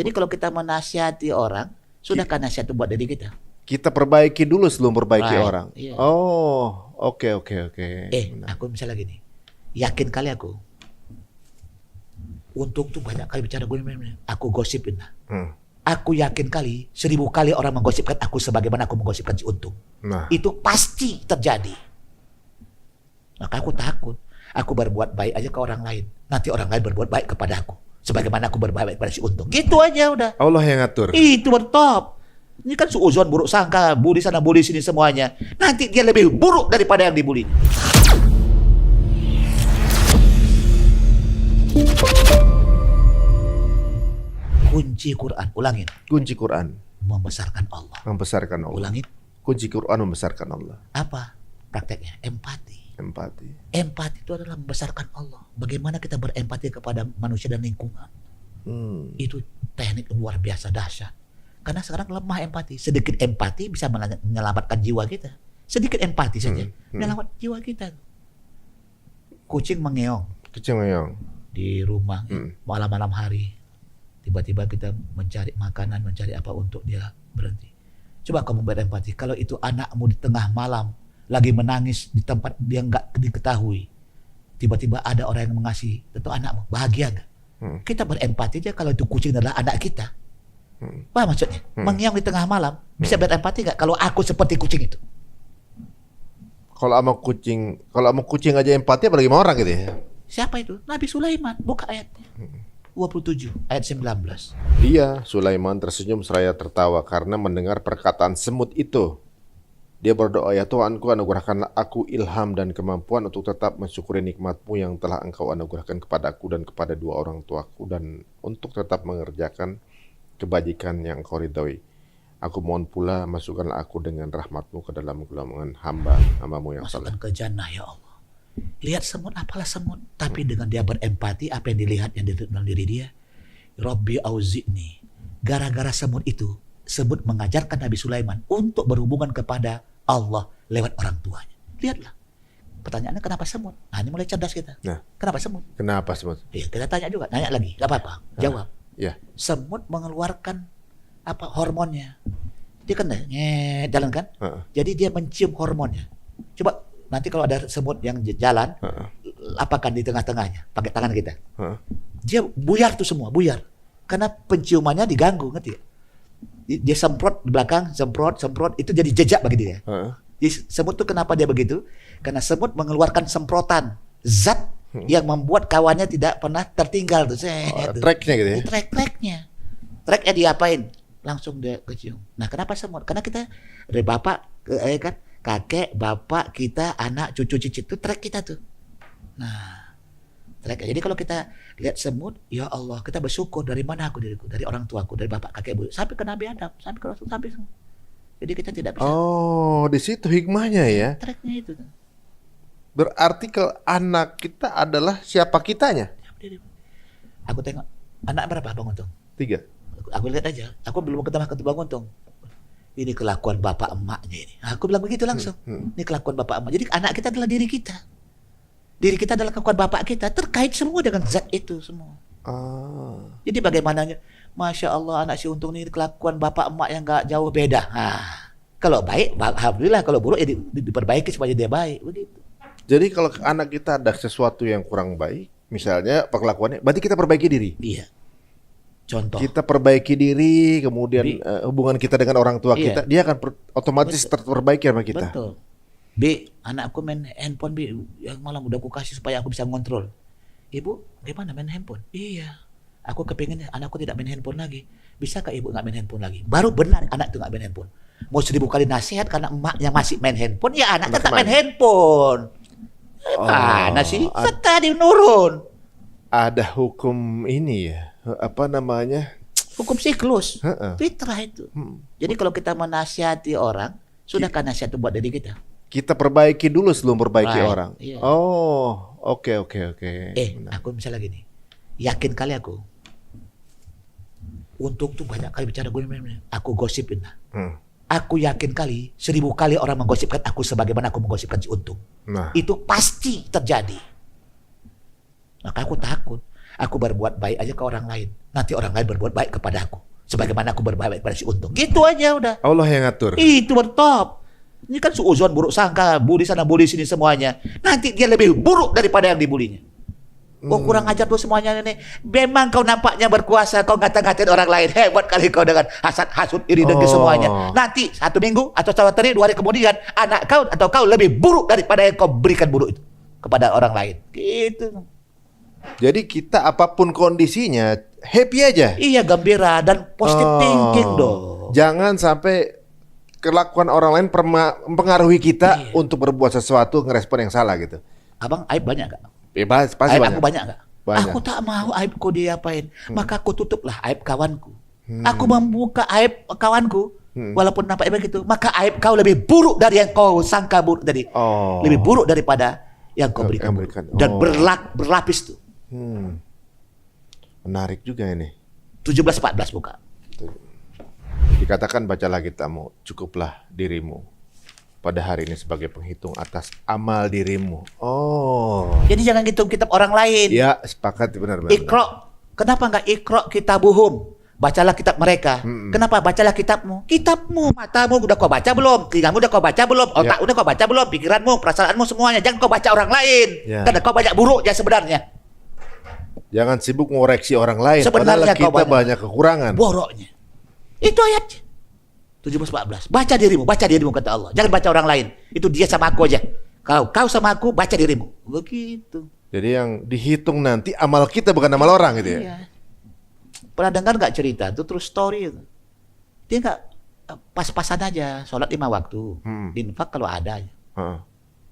Jadi kalau kita menasihati orang, sudahkah nasihat itu buat diri kita? Kita perbaiki dulu sebelum perbaiki Right. orang. Iya. Oh, oke. Aku misalnya gini, yakin kali aku. Untung tuh banyak kali bicara gue, aku gosipin lah. Aku yakin kali 1000 kali orang menggosipkan aku sebagaimana aku menggosipkan si Untung. Nah, Itu pasti terjadi. Maka aku takut. Aku berbuat baik aja ke orang lain. Nanti orang lain berbuat baik kepada aku. Sebagaimana aku berbuat baik kepada si Untung. Gitu aja udah. Allah yang ngatur. Itu bertop. Ini kan suuzon, buruk sangka, bully sana, bully sini semuanya. Nanti dia lebih buruk daripada yang dibully. Kunci Quran, ulangin. Kunci Quran Membesarkan Allah. membesarkan Allah. Ulangin. Kunci Quran membesarkan Allah. Apa prakteknya? Empati. Empati itu adalah membesarkan Allah. Bagaimana kita berempati kepada manusia dan lingkungan. Itu teknik luar biasa dahsyat. Karena sekarang lemah empati. Sedikit empati bisa menyelamatkan jiwa kita. Sedikit empati saja menyelamatkan jiwa kita. Kucing mengeong di rumah malam-malam hari. Tiba-tiba kita mencari makanan, mencari apa untuk dia berhenti. Coba kamu berempati. Kalau itu anakmu di tengah malam lagi menangis di tempat dia nggak diketahui, tiba-tiba ada orang yang mengasihi, tentu anakmu bahagia nggak? Kita berempati aja kalau itu kucing adalah anak kita. Apa maksudnya? Mengeong di tengah malam, bisa berempati nggak kalau aku seperti kucing itu? Kalau sama kucing aja empati, apalagi sama orang gitu ya. Siapa itu? Nabi Sulaiman. Buka ayatnya. 27 ayat 19. Iya, Sulaiman tersenyum seraya tertawa karena mendengar perkataan semut itu. Dia berdoa, ya Tuhanku, anugerahkanlah aku ilham dan kemampuan untuk tetap mensyukuri nikmat-Mu yang telah Engkau anugerahkan kepadaku dan kepada dua orang tuaku, dan untuk tetap mengerjakan kebajikan yang Engkau ridhoi. Aku mohon pula, masukkanlah aku dengan rahmat-Mu ke dalam golongan hamba-Mu yang saleh. Masukkan ke jannah ya Allah. Lihat semut, apalah semut. Tapi dengan dia berempati, apa yang dilihat yang dalam diri dia. Rabbi auzi'ni. Gara-gara semut itu, semut mengajarkan Nabi Sulaiman untuk berhubungan kepada Allah lewat orang tuanya. Lihatlah. Pertanyaannya kenapa semut? Nah, ini mulai cerdas kita. Nah, Kenapa semut? kenapa semut? Ya, kita tanya juga, nanya lagi, gak apa-apa. Jawab. Ya. Semut mengeluarkan apa hormonnya. Dia kan jalan kan? Jadi dia mencium hormonnya. Coba nanti kalau ada semut yang jalan, apakan di tengah-tengahnya pakai tangan kita. Dia buyar tuh semua, buyar. Karena penciumannya diganggu, ngerti ya? Dia semprot di belakang, semprot, itu jadi jejak bagi dia. Jadi semut tuh kenapa dia begitu? Karena semut mengeluarkan semprotan zat yang membuat kawannya tidak pernah tertinggal tuh. Tracknya gitu ya? Tracknya diapain? Langsung dia kecium. Nah, kenapa semut? Karena kita dari bapak, kan, kakek, bapak, kita, anak, cucu, cicit itu track kita tuh. Nah, track. Jadi kalau kita lihat semut, ya Allah, kita bersyukur dari mana aku diriku, dari orang tuaku, dari bapak, kakek, ibu, sampai ke Nabi Adam, sampai ke Rasul, sampai semua. Jadi kita tidak bisa. Oh, di situ hikmahnya ya. Tracknya itu. Berarti kalau anak kita adalah siapa kitanya? Aku tengok anak berapa Bang Untung? 3. Aku lihat aja. Aku belum ketemu Bang Untung. Ini kelakuan bapak emaknya ini. Aku bilang begitu langsung. Ini kelakuan bapak emak. Jadi anak kita adalah diri kita. Diri kita adalah kelakuan bapak kita. Terkait semua dengan zat itu semua. Jadi bagaimananya? Masya Allah, anak si Untung ini kelakuan bapak emak yang gak jauh beda. Kalau baik, alhamdulillah. Kalau buruk ya diperbaiki supaya dia baik. Begitu. Jadi kalau anak kita ada sesuatu yang kurang baik, misalnya perlakuannya, berarti kita perbaiki diri. Iya. Contoh. Kita perbaiki diri, kemudian hubungan kita dengan orang tua kita, dia akan otomatis terperbaiki sama kita. Betul. B, anakku main handphone, B, yang malam udah aku kasih supaya aku bisa ngontrol. Ibu, gimana main handphone? Iya. Aku kepingin anakku tidak main handphone lagi. Bisakah ibu nggak main handphone lagi? Baru benar anak itu nggak main handphone. Mau 1000 kali nasihat karena emaknya masih main handphone, ya anak tetap main handphone. Mana sih? Tadi nurun. Ada hukum ini ya, apa namanya? Hukum siklus. Fitrah itu. Jadi kalau kita menasihati orang, sudahkah nasihat itu buat diri kita? Kita perbaiki dulu sebelum perbaiki orang. Iya. Oh, oke. Aku misalnya gini, yakin kali aku. Untung tuh banyak kali bicara gue, aku gosipin lah. Aku yakin kali 1000 kali orang menggosipkan aku sebagaimana aku menggosipkan si Untung. Nah, Itu pasti terjadi. Maka aku takut. Aku berbuat baik aja ke orang lain. Nanti orang lain berbuat baik kepada aku. Sebagaimana aku berbuat baik kepada si Untung. Gitu aja udah. Allah yang ngatur. Itu bertop. Ini kan suuzon, buruk sangka, bully sana, bully sini semuanya. Nanti dia lebih buruk daripada yang dibulinya. Oh kurang ajar tuh semuanya ini. Memang kau nampaknya berkuasa, kau ngata-ngatain orang lain. Hebat kali kau dengan hasad, hasut, iri, dengki semuanya. Nanti 1 minggu atau 1 hari, 2 hari kemudian anak kau atau kau lebih buruk daripada yang kau berikan buruk itu kepada orang lain. Gitu. Jadi kita apapun kondisinya happy aja. Iya, gembira dan positive thinking dong. Jangan sampai kelakuan orang lain mempengaruhi kita untuk berbuat sesuatu ngerespon yang salah gitu. Abang aib banyak gak? Bebas, pasti aib banyak. Aku banyak gak? Banyak. Aku tak mau aibku diapain. Maka aku tutuplah aib kawanku. Aku membuka aib kawanku. Walaupun nampaknya begitu, maka aib kau lebih buruk dari yang kau sangka buruk tadi. Lebih buruk daripada yang kau berikan. Dan berlapis tuh. Menarik juga ini. 17-14 buka. Dikatakan bacalah kitabmu, cukuplah dirimu pada hari ini sebagai penghitung atas amal dirimu. Jadi jangan hitung kitab orang lain. Ya, sepakat benar-benar. Iqra. Kenapa enggak iqra kitabuhum? Bacalah kitab mereka. Kenapa? Bacalah kitabmu. Kitabmu, matamu udah kau baca belum? Telingamu udah kau baca belum? Otak udah kau baca belum? Pikiranmu, perasaanmu semuanya. Jangan kau baca orang lain. Karena kau banyak buruknya sebenarnya. Jangan sibuk ngoreksi orang lain. Sebenarnya kita banyak kekurangan. Boroknya. Itu ayatnya. 17-14. Baca dirimu kata Allah. Jangan baca orang lain. Itu dia sama aku aja. Kau sama aku, baca dirimu. Begitu. Jadi yang dihitung nanti amal kita bukan amal orang gitu ya. Iya. Pernah dengar nggak cerita? Itu true story. Dia nggak pas-pasan aja. Sholat 5 waktu. Infak kalau ada.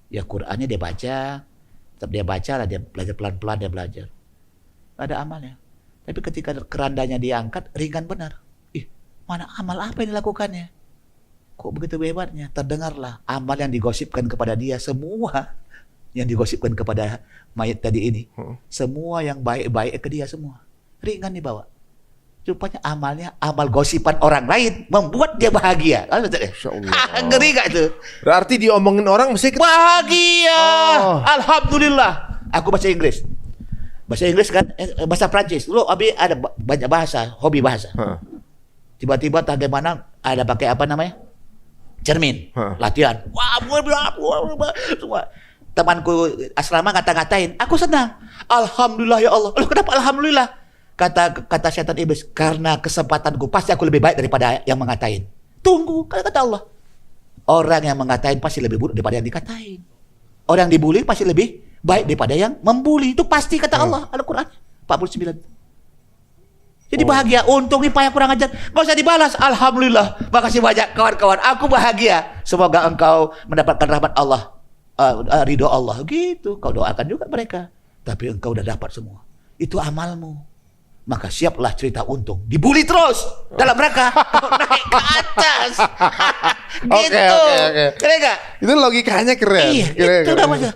Ya Qur'annya dia baca. Tetap dia baca lah. Dia belajar pelan-pelan dia belajar. Nggak ada amalnya. Tapi ketika kerandanya diangkat, ringan benar. Mana amal apa yang dilakukannya? Kok begitu hebatnya? Terdengarlah amal yang digosipkan kepada dia semua. Yang digosipkan kepada mayat tadi ini. Semua yang baik-baik ke dia semua. Ringan dibawa. Rupanya amalnya amal gosipan orang lain membuat dia bahagia. Ngeri gak itu? Berarti diomongin orang mesti bahagia. Alhamdulillah. Aku bahasa Inggris. Bahasa Inggris kan, bahasa Prancis. Dulu Abi ada banyak bahasa, hobi bahasa. Tiba-tiba bagaimana ada pakai apa namanya? Cermin, latihan. Wah, semua. Temanku asrama ngata-ngatain, aku senang. Alhamdulillah ya Allah. Loh, kenapa alhamdulillah? Kata setan iblis, karena kesempatanku pasti aku lebih baik daripada yang mengatain. Tunggu, kata Allah. Orang yang mengatain pasti lebih buruk daripada yang dikatain. Orang yang dibully pasti lebih baik daripada yang membuli. Itu pasti kata Allah, Al-Quran 49. Jadi bahagia. Untung nih payah kurang ajar. Gak usah dibalas. Alhamdulillah. Makasih banyak kawan-kawan. Aku bahagia. Semoga engkau mendapatkan rahmat Allah. Ridho Allah. Gitu. Kau doakan juga mereka. Tapi engkau udah dapat semua. Itu amalmu. Maka siaplah cerita Untung dibully terus dalam rangka kau naik ke atas. Gitu. Keren gak? Itu logikanya keren. Iya, keren, itu udah Masya.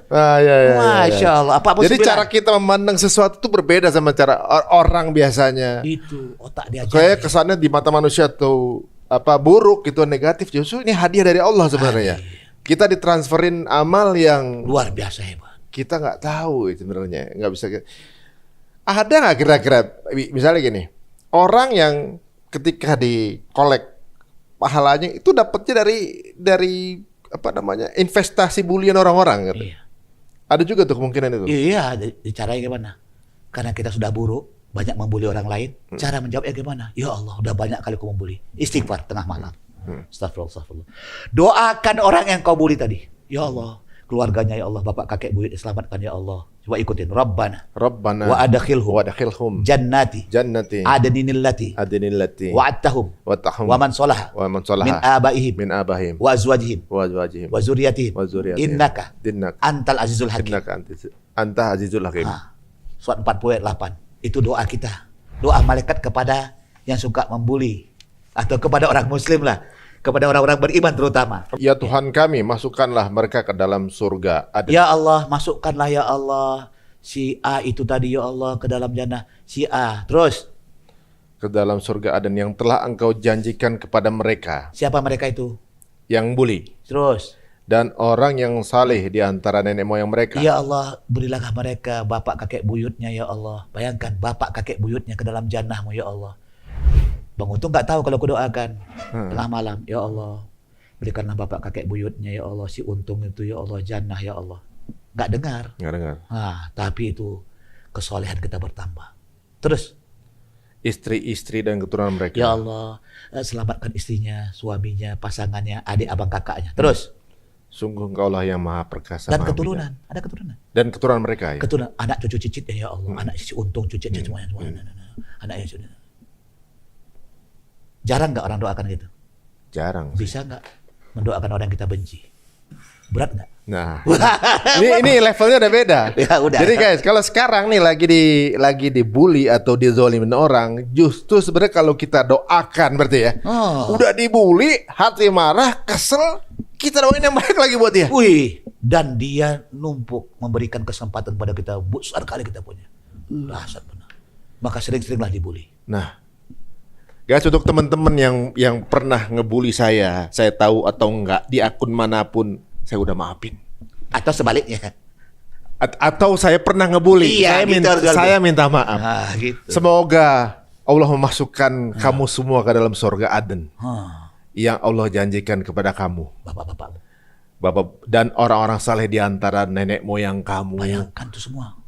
Masya Allah. Jadi cara kita memandang sesuatu itu berbeda sama cara orang biasanya. Itu otak dia. Kayak kesannya di mata manusia tuh buruk gitu, negatif. Justru ini hadiah dari Allah sebenarnya. Kita ditransferin amal yang luar biasa hebat. Kita nggak tahu itu sebenarnya, nggak bisa. Ada nggak kira-kira misalnya gini, orang yang ketika dikolek pahalanya itu dapatnya dari investasi bulian orang-orang gitu. Iya. Ada juga tuh kemungkinan itu. Iya, caranya gimana? Karena kita sudah buruk, banyak membuli orang lain. Cara menjawabnya gimana? Ya Allah, udah banyak kali kau membuli. Istighfar tengah malam. Astagfirullah. Doakan orang yang kau bully tadi. Ya Allah, keluarganya ya Allah, bapak kakek buyut diselamatkan ya Allah. Coba ikutin. Rabbana wa adkhilhum jannati adninillati wa'adtahum wa man salaha min abaihim wa azwajihim wa zurriyatihim innaka antal azizul hakim. Surat 40 ayat 8. Itu doa kita. Doa malaikat kepada yang suka membuli atau kepada orang muslim lah. Kepada orang-orang beriman terutama. Ya Tuhan kami, masukkanlah mereka ke dalam surga. Ya Allah, masukkanlah ya Allah si A itu tadi ya Allah ke dalam jannah. Si A, terus ke dalam surga Aden yang telah engkau janjikan kepada mereka. Siapa mereka itu? Yang bully. Terus dan orang yang saleh di antara nenek moyang mereka. Ya Allah, berilah mereka bapak kakek buyutnya ya Allah. Bayangkan bapak kakek buyutnya ke dalam jannah-Mu ya Allah. Bang Untung nggak tahu kalau aku doakan tengah malam, ya Allah, berikanlah bapak kakek buyutnya ya Allah, si Untung itu ya Allah jannah ya Allah. Nggak dengar. Tapi itu kesolehan kita bertambah. Terus istri-istri dan keturunan mereka. Ya Allah, selamatkan istrinya, suaminya, pasangannya, adik abang kakaknya. Terus sungguh Engkaulah yang maha perkasa. Dan keturunan, ada keturunan. Dan keturunan mereka ya. Keturunan, anak cucu cicitnya ya Allah, anak si Untung cucunya semuanya. Anaknya sudah. Jarang nggak orang doakan gitu? Jarang. Bisa nggak mendoakan orang yang kita benci? Berat nggak? Nah, ini levelnya udah beda. Ya, udah. Jadi guys, kalau sekarang nih lagi dibully atau dizolimin orang, justru sebenarnya kalau kita doakan berarti ya, udah dibully, hati marah, kesel, kita doain yang baik lagi buat dia. Wih, dan dia numpuk memberikan kesempatan pada kita besar kali kita punya. Dahsyat benar. Maka sering-seringlah dibully. Nah, guys, untuk teman-teman yang pernah ngebully saya tahu atau enggak di akun manapun, saya udah maafin. Atau sebaliknya. Atau saya pernah ngebully, saya minta maaf. Gitu. Semoga Allah memasukkan kamu semua ke dalam surga Aden yang Allah janjikan kepada kamu, bapak dan orang-orang saleh di antara nenek moyang kamu. Bayangkan tuh semua.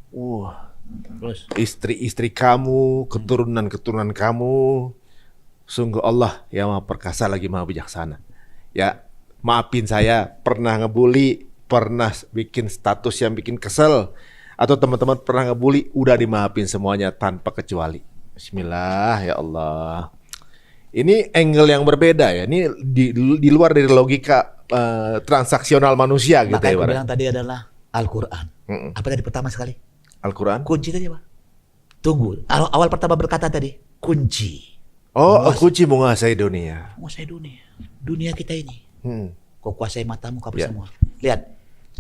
Terus istri-istri kamu, keturunan-keturunan kamu. Sungguh Allah yang maha perkasa lagi maha bijaksana. Ya, maafin saya pernah ngebully, pernah bikin status yang bikin kesel, atau teman-teman pernah ngebully, udah dimaafin semuanya tanpa kecuali. Bismillah ya Allah. Ini angle yang berbeda ya. Ini di luar dari logika transaksional manusia gitu. Makanya aku bilang tadi adalah Al-Quran. Apa tadi pertama sekali? Al-Quran. Kunci tadi apa? Tunggu. Awal pertama berkata tadi kunci. Kunci menguasai dunia. Menguasai dunia. Dunia kita ini. Kau kuasai matamu, kau semua. Lihat,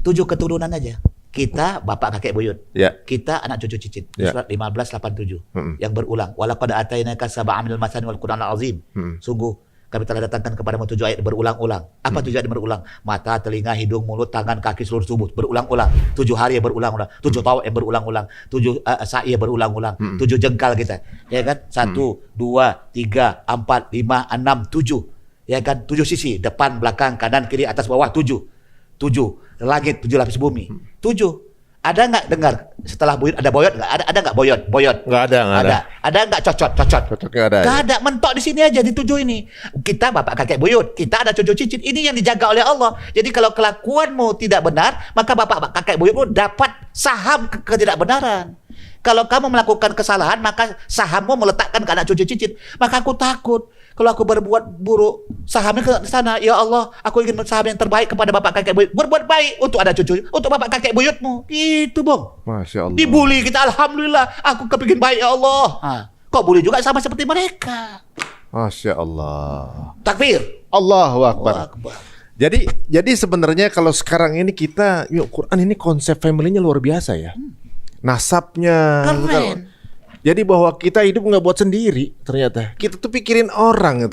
7 keturunan aja. Kita bapak kakek buyut. Kita anak cucu cicit. Surat 15:87 yang berulang. Walaqad atainaka sab'an minal masani wal Qur'anil azim. Sungguh kami telah datangkan kepadamu 7 ayat berulang-ulang. Apa 7 ayat berulang? Mata, telinga, hidung, mulut, tangan, kaki, seluruh tubuh berulang-ulang. 7 hari yang berulang-ulang. 7 tahun yang berulang-ulang. 7 sa'i yang berulang-ulang. 7 jengkal kita. Ya kan? 1, 2, 3, 4, 5, 6, 7. Ya kan? 7 sisi. Depan, belakang, kanan, kiri, atas, bawah. 7. 7. Langit, 7 lapis bumi. 7. Ada nggak dengar setelah buyut ada boyot nggak? Ada nggak boyot? Nggak ada. Ada nggak cocot? Nggak ada. Nggak ada. Mentok di sini aja di 7 ini. Kita bapak kakek buyut, kita ada cucu cicit. Ini yang dijaga oleh Allah. Jadi kalau kelakuanmu tidak benar, maka bapak kakek buyutmu dapat saham ketidakbenaran. Kalau kamu melakukan kesalahan, maka sahammu meletakkan ke anak cucu cicit. Maka aku takut kalau aku berbuat buruk, sahamnya ke sana. Ya Allah, aku ingin saham yang terbaik kepada bapak kakek buyut. Berbuat baik untuk anak cucu, untuk bapak kakek buyutmu. Itu, Bang. Masya Allah. Dibully kita, alhamdulillah. Aku kepingin baik, ya Allah. Kok bully juga sama seperti mereka. Masya Allah. Takbir. Allahu Akbar. Jadi sebenarnya kalau sekarang ini kita, Quran ini konsep family-nya luar biasa ya. Nasabnya. Keren. Jadi bahwa kita hidup nggak buat sendiri ternyata. Kita tuh pikirin orang,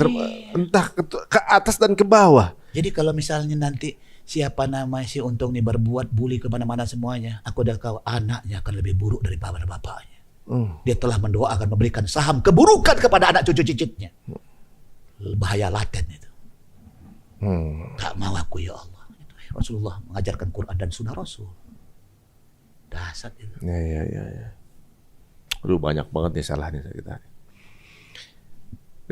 entah ke atas dan ke bawah. Jadi kalau misalnya nanti siapa nama si Untung nih berbuat bully kemana-mana semuanya, aku udah tahu anaknya akan lebih buruk daripada bapaknya. Dia telah mendoakan memberikan saham keburukan kepada anak cucu cicitnya. Bahaya laten itu. Tak mau aku ya Allah. Rasulullah mengajarkan Quran dan Sunnah Rasul. Dasar itu. Ya. Aduh, banyak banget nih salahnya kita.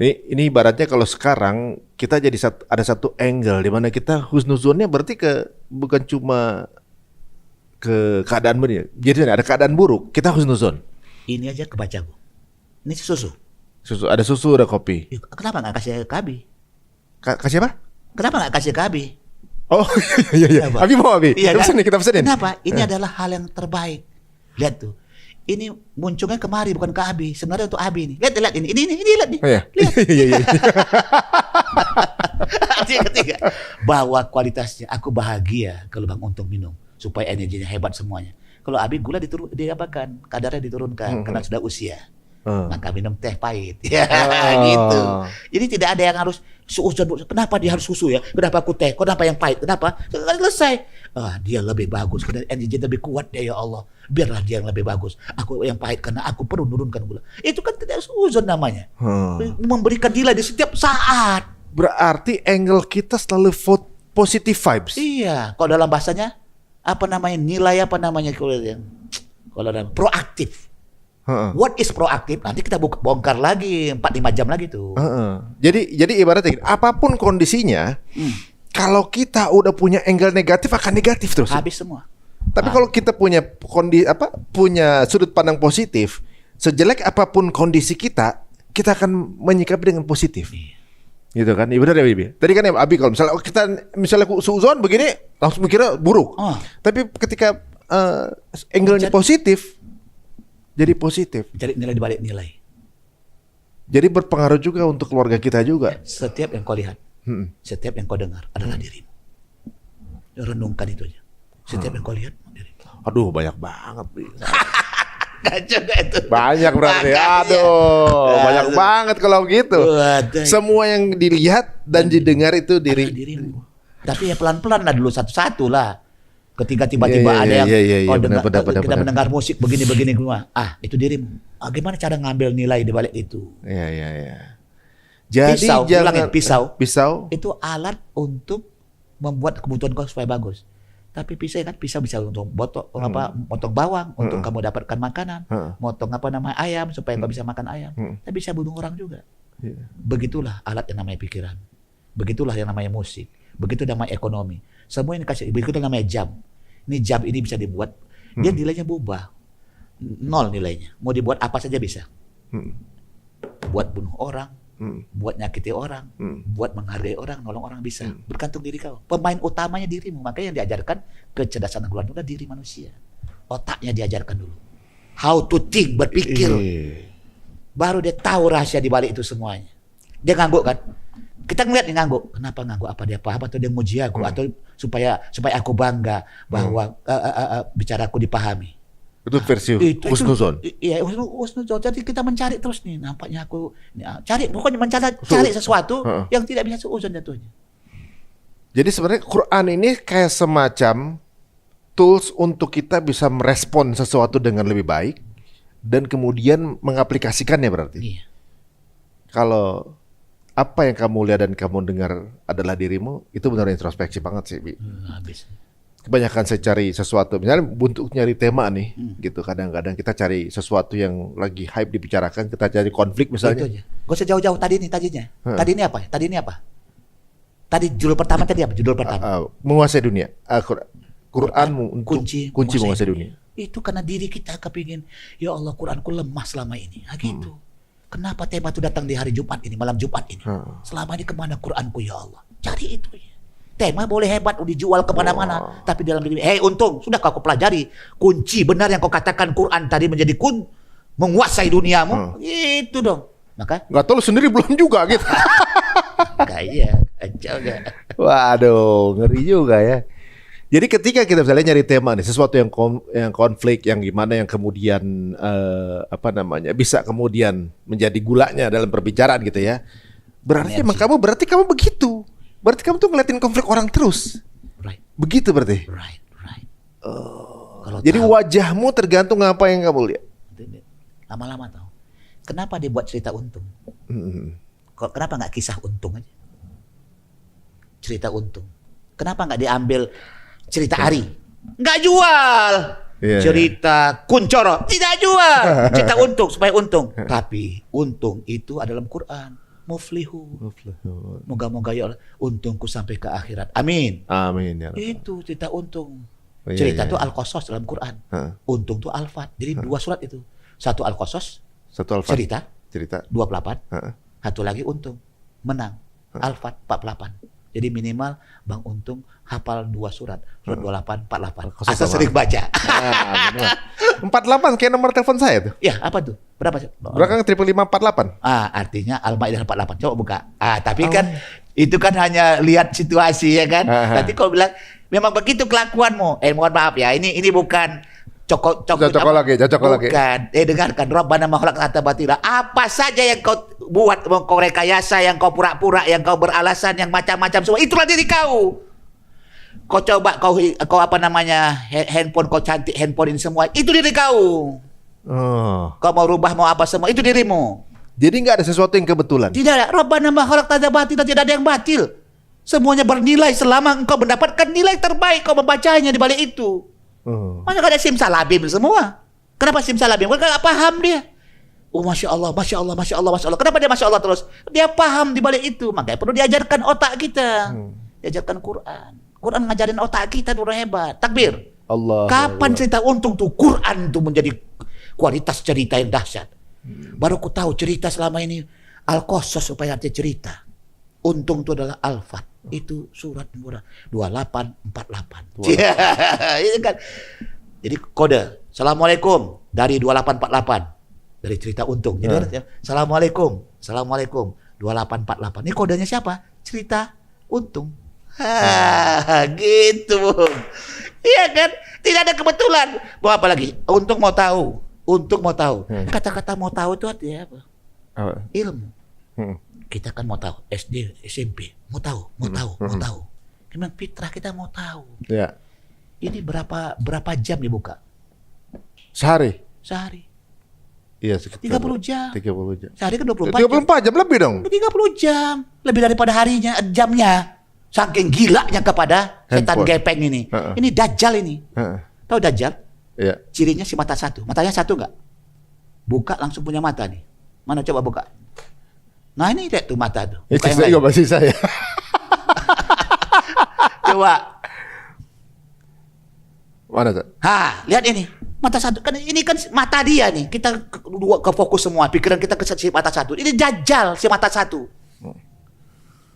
Ini ibaratnya kalau sekarang kita jadi ada satu angle di mana kita husnuzonnya berarti bukan cuma ke keadaan benar. Jadi ada keadaan buruk, kita husnuzon. Ini aja kebaca Bu. Ini susu. Ada susu, ada kopi. Kenapa nggak kasih ke Abi? Kasih apa? Kenapa nggak kasih ke Abi? Oh iya. Abi mau Abi. Iya, kita pesenin. Kenapa? Ini adalah hal yang terbaik. Lihat tuh. Ini munculnya kemari bukan ke Abi. Sebenarnya untuk Abi nih. Lihat ini. Ini lihat nih. Oh, iya. Lihat. Iya. Ketiga. Bahwa kualitasnya aku bahagia kalau Bang Untung minum supaya energinya hebat semuanya. Kalau Abi gula diapakan? Kadarnya diturunkan karena sudah usia. Maka minum teh pahit. Ya gitu. Jadi tidak ada yang harus Suuzon, kenapa dia harus susu ya? Kenapa aku teh? Kenapa yang pahit? Kenapa? Selesai. Dia lebih bagus, karena energi lebih kuat dia, ya Allah. Biarlah dia yang lebih bagus. Aku yang pahit karena aku perlu menurunkan gula. Itu kan tidak suuzon namanya. Memberikan nilai di setiap saat. Berarti angle kita selalu positive vibes. Iya, kalau dalam bahasanya apa namanya? Nilai apa namanya kalau dalam proaktif. What is proaktif? Nanti kita bongkar lagi 4-5 jam lagi tuh. Jadi ibaratnya gini, apapun kondisinya, kalau kita udah punya angle negatif akan negatif terus. Habis semua. Tapi kalau kita punya punya sudut pandang positif, sejelek apapun kondisi kita akan menyikapi dengan positif. Gitu kan? Benar ya Bibi? Tadi kan ya Abi, kalau misalnya suuzon begini langsung mikirnya buruk. Tapi ketika angle-nya positif, jadi positif. Cari nilai di balik nilai. Jadi berpengaruh juga untuk keluarga kita juga. Setiap yang kau lihat, setiap yang kau dengar adalah dirimu. Renungkan itu aja. Setiap yang kau lihat dirimu. Aduh, banyak banget. Kacau itu. Banyak berarti. Banyak banget kalau gitu. Semua yang dilihat dan didengar itu dirimu. Tapi ya pelan-pelan lah dulu, satu-satu lah. Ketika tiba-tiba ada yang kita mendengar musik begini-begini semua. Itu dirimu. Gimana cara ngambil nilai di balik itu? Iya. Jadi pisau itu alat untuk membuat kebutuhan kau supaya bagus. Tapi pisau bisa untuk motong bawang untuk kamu dapatkan makanan, motong ayam supaya kau bisa makan ayam. Tapi bisa bunuh orang juga. Begitulah alat yang namanya pikiran. Begitulah yang namanya musik. Begitu namanya ekonomi. Semua yang dikasih, begitu namanya jam. Ini jam ini bisa dibuat, dia nilainya berubah. 0 nilainya. Mau dibuat apa saja bisa. Buat bunuh orang, buat nyakiti orang, buat menghargai orang, nolong orang bisa. Bergantung diri kau. Pemain utamanya dirimu. Makanya yang diajarkan kecerdasan keluar itu diri manusia. Otaknya diajarkan dulu. How to think, berpikir. Baru dia tahu rahasia di balik itu semuanya. Dia ngangguk kan? Kita ngeliat dia ngangguk. Kenapa ngangguk? Apa dia paham atau dia muji aku atau supaya aku bangga bahwa bicaraku dipahami. Itu versi husnuzon. Iya, husnuzon. Jadi kita mencari terus nih, nampaknya aku pokoknya mencari sesuatu yang tidak bisa seuzon jatuhnya. Jadi sebenarnya Quran ini kayak semacam tools untuk kita bisa merespon sesuatu dengan lebih baik dan kemudian mengaplikasikannya berarti. Iya. Kalau apa yang kamu lihat dan kamu dengar adalah dirimu, itu benar introspeksi banget sih, Bi. Habis. Kebanyakan saya cari sesuatu, misalnya untuk nyari tema nih, gitu. Kadang-kadang kita cari sesuatu yang lagi hype dibicarakan, kita cari konflik misalnya. Itu aja. Gak usah jauh-jauh tadinya. Tadi ini apa? Tadi judul pertama tadi apa? Judul pertama. Menguasai dunia. Quran untuk kunci menguasai dunia. Itu karena diri kita kepingin, ya Allah Quranku lemah selama ini. Gitu. Kenapa tema itu datang di hari Jumat ini, malam Jumat ini? Selama ini kemana Quranku ya Allah? Cari itu ya. Tema boleh hebat, dijual kemana-mana. Tapi dalam diri, untung, sudah kau pelajari. Kunci benar yang kau katakan Quran tadi menjadi menguasai duniamu. Itu dong. Maka nggak tahu sendiri belum juga gitu. Kayak kacau gak? Waduh, ngeri juga ya. Jadi ketika kita misalnya nyari tema nih, sesuatu yang konflik, yang gimana, yang kemudian bisa kemudian menjadi gulanya dalam perbicaraan gitu ya. Berarti kamu begitu. Berarti kamu tuh ngeliatin konflik orang terus. Right. Begitu berarti. Right. Jadi wajahmu tergantung apa yang kamu lihat. Lama-lama tahu. Kenapa dia buat cerita untung? Kenapa nggak kisah untung aja? Cerita untung. Kenapa nggak diambil cerita Ari? Nggak jual. Cerita Kuncoro tidak jual. Cerita untung supaya untung. Tapi untung itu ada dalam Quran. Muflihu. Moga-moga ya Allah, untungku sampai ke akhirat. Amin. Amin ya Allah. Itu cerita untung. Cerita itu Al-Qasas dalam Quran. Untung itu Al-Fat. Jadi 2 surat itu. Satu Al-Qasas, cerita 28. Satu lagi untung, menang. Al-Fat 48. Jadi minimal Bang Untung hafal 2 surat. Surat 28, 48. Asal sering baca. 48 kayak nomor telepon saya tuh. Ya, apa tuh? Berapa? Belakang 55548. Artinya Al-Maidah 48. Coba buka. Tapi kan itu kan hanya lihat situasi ya kan. Nanti kalau bilang memang begitu kelakuanmu. Mohon maaf ya. Ini bukan cocok lagi. Bukan. Dengarkan. Rabbana ma khalaqta batila. Apa saja yang kau buat, kau rekayasa, yang kau pura-pura, yang kau beralasan, yang macam-macam semua, itulah diri kau. Kau coba kau apa namanya, handphone kau cantik, handphone ini semua, itu diri kau. Kau mau rubah mau apa semua, itu dirimu. Jadi nggak ada sesuatu yang kebetulan. Tidak ada. Rabbana ma khalaqta batila, tidak ada yang batil. Semuanya bernilai selama engkau mendapatkan nilai terbaik kau membacanya di balik itu. Masa gak ada simsalabim semua? Kenapa simsalabim? Karena gak paham dia. Masya Allah, Masya Allah, Masya Allah, Masya Allah. Kenapa dia Masya Allah terus? Dia paham di balik itu. Makanya perlu diajarkan otak kita. Diajarkan Quran. Quran ngajarin otak kita tuh hebat. Takbir. Allah. Kapan cerita untung tuh Quran tuh menjadi kualitas cerita yang dahsyat. Baru ku tahu cerita selama ini Al-Qasas supaya arti cerita. Untung itu adalah Al-Fat. Itu surat murah 2848. Ini kan. Jadi kode Assalamualaikum dari 2848 dari cerita untung. Jadi Assalamualaikum 2848. Ini kodenya siapa? Cerita untung. Gitu. Iya kan? Tidak ada kebetulan. Mau apa lagi? Untung mau tahu. Kata-kata mau tahu itu artinya apa? Ilmu. Kita kan mau tahu, SD, SMP, mau tahu. Memang fitrah kita mau tahu. Ya. Ini berapa jam dibuka? Sehari. Iya, sekitar 30 jam. 30 jam. Sehari kan 24 jam lebih dong. 30 jam. Lebih daripada harinya, jamnya. Saking gilanya kepada setan gepeng ini. Ini Dajjal ini. Tahu Dajjal? Iya. Cirinya si mata satu. Matanya satu enggak? Buka langsung punya mata nih. Mana coba buka? Nah ini lihat tuh mata tuh. Itu juga masih saya. Coba. Mana tuh? Lihat ini. Mata satu. Kan ini kan mata dia nih. Kita ke fokus semua. Pikiran kita ke si mata satu. Ini Dajjal si mata satu.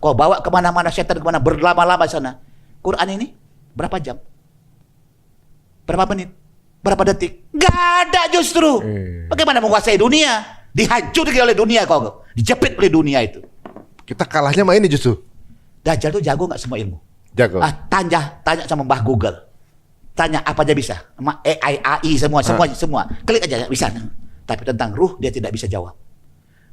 Kau bawa kemana-mana setan kemana. Berlama-lama sana. Quran ini berapa jam? Berapa menit? Berapa detik? Gak ada justru. Bagaimana menguasai dunia? Dihancurkan oleh dunia kau. Dijepit oleh dunia itu. Kita kalahnya sama ini justru. Dajjal tuh jago gak semua ilmu? Jago. Tanya sama Mbah Google. Tanya apa aja bisa. Sama AI semua. Klik aja bisa. Tapi tentang ruh dia tidak bisa jawab.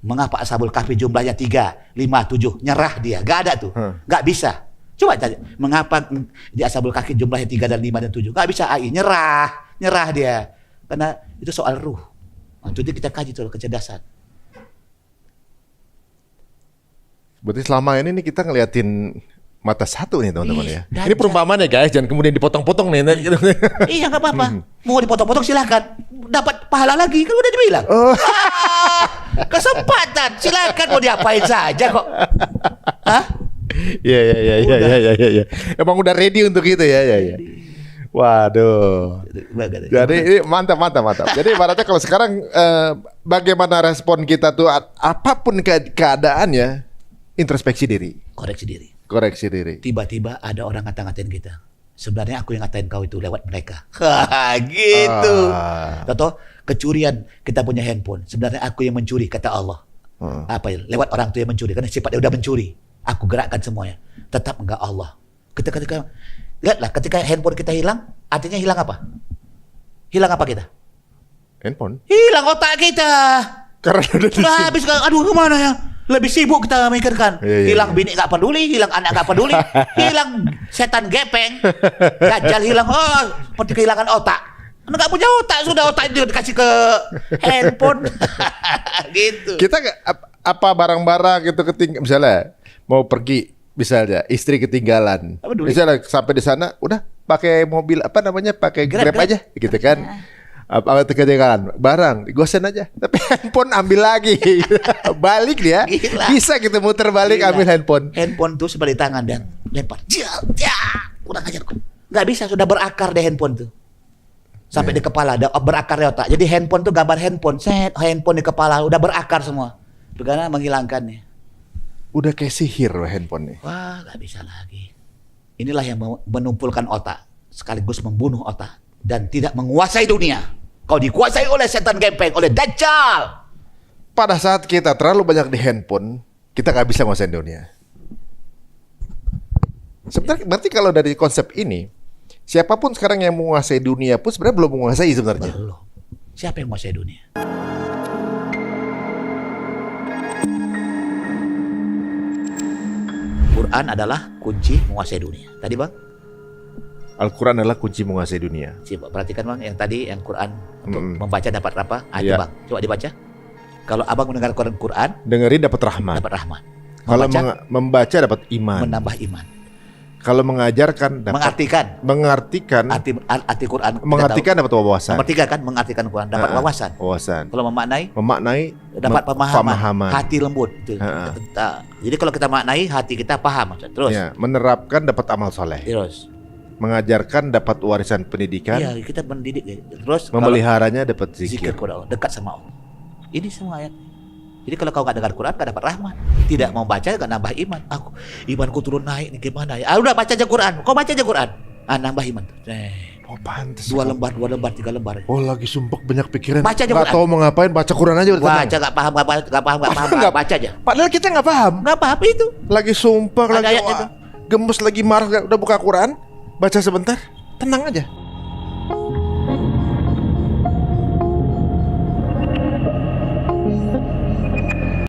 Mengapa Ashabul Kahfi jumlahnya 3, 5, 7? Nyerah dia. Gak ada tuh. Gak bisa. Coba tanya. Mengapa di Ashabul Kahfi jumlahnya 3 dan 5 dan 7? Gak bisa AI. Nyerah dia. Karena itu soal ruh. Jadi kita kaji tuh kecerdasan. Berarti selama ini kita ngeliatin mata satu nih teman-teman ya. Ini perumpamaan ya guys, jangan kemudian dipotong-potong nih. Iya nggak apa-apa. Mau dipotong-potong silahkan. Dapat pahala lagi kan udah dibilang. Kesempatan silakan mau diapain saja kok. Iya. Emang udah ready untuk itu ya. Waduh. Jadi ini mantap. Jadi ibaratnya kalau sekarang bagaimana respon kita tuh apapun keadaannya, introspeksi diri. Koreksi diri. Tiba-tiba ada orang ngata-ngatain kita. Sebenarnya aku yang ngatain kau itu lewat mereka. Gitu. Contoh kecurian, kita punya handphone. Sebenarnya aku yang mencuri kata Allah. Apa ya? Lewat orang itu yang mencuri karena sifatnya udah mencuri. Aku gerakkan semuanya. Tetap enggak Allah. Ketika lihatlah, ketika handphone kita hilang, artinya hilang apa? Hilang apa kita? Handphone. Hilang otak kita. Karena udah habis. Aduh, kemana ya? Lebih sibuk kita memikirkan. Hilang bini gak peduli, hilang anak gak peduli, hilang setan gepeng, Dajjal hilang. Seperti kehilangan otak. Anda gak punya otak, sudah otak itu dikasih ke handphone. Gitu. Kita apa barang-barang gitu misalnya mau pergi. Misalnya istri ketinggalan, misalnya sampai di sana udah pakai mobil pakai Grab aja gitu kan. Apa ketinggalan barang gosen aja, tapi handphone ambil lagi. Balik dia. Gila. Bisa kita muter balik. Gila. Ambil handphone tuh sebalik tangan dan lempar kurang ajar kok. Nggak bisa, sudah berakar deh handphone tuh sampai di kepala, berakar di otak. Jadi handphone tuh gambar handphone di kepala udah berakar semua. Karena menghilangkannya. Udah kayak sihir handphone nih. Wah, gak bisa lagi. Inilah yang menumpulkan otak, sekaligus membunuh otak dan tidak menguasai dunia. Kau dikuasai oleh setan gempeng, oleh Dajjal. Pada saat kita terlalu banyak di handphone, kita gak bisa menguasai dunia. Sebenarnya berarti kalau dari konsep ini, Siapapun sekarang yang menguasai dunia pun sebenarnya belum menguasai sebenarnya. Belum. Siapa yang menguasai dunia? Quran adalah kunci menguasai dunia. Tadi bang? Al-Quran adalah kunci menguasai dunia. Coba perhatikan bang, yang tadi yang Quran untuk membaca dapat apa? Itu bang, coba dibaca. Kalau abang mendengar Quran, dengerin dapat rahmat. Dapat rahmat. Kalau membaca dapat iman. Menambah iman. Kalau mengajarkan dapat mengartikan arti Quran. Mengartikan dapat wawasan. Nomor 3 kan, mengartikan Quran dapat wawasan. Kalau memaknai dapat pemahaman. Hati lembut. Jadi kalau kita maknai, hati kita paham. Terus menerapkan dapat amal soleh. Terus mengajarkan dapat warisan pendidikan. Iya, kita mendidik. Terus memeliharanya dapat zikir kepada Allah, dekat sama Allah. Ini semua ayat. Jadi kalau kau nggak dengar Quran, nggak dapat rahmat. Tidak mau baca, nggak nambah iman. Imanku turun naik nih, gimana ya? Udah baca aja Quran. Kau baca aja Quran. Nambah iman. Pantes. 2 lembar, 3 lembar. Lagi sumpek banyak pikiran. Baca aja Quran. Gak tahu mau ngapain, baca Quran aja. Baca, nggak paham, baca aja. Padahal kita nggak paham. Nggak paham itu. Lagi sumpek, lagi gemes, lagi marah, udah buka Quran, baca sebentar, tenang aja.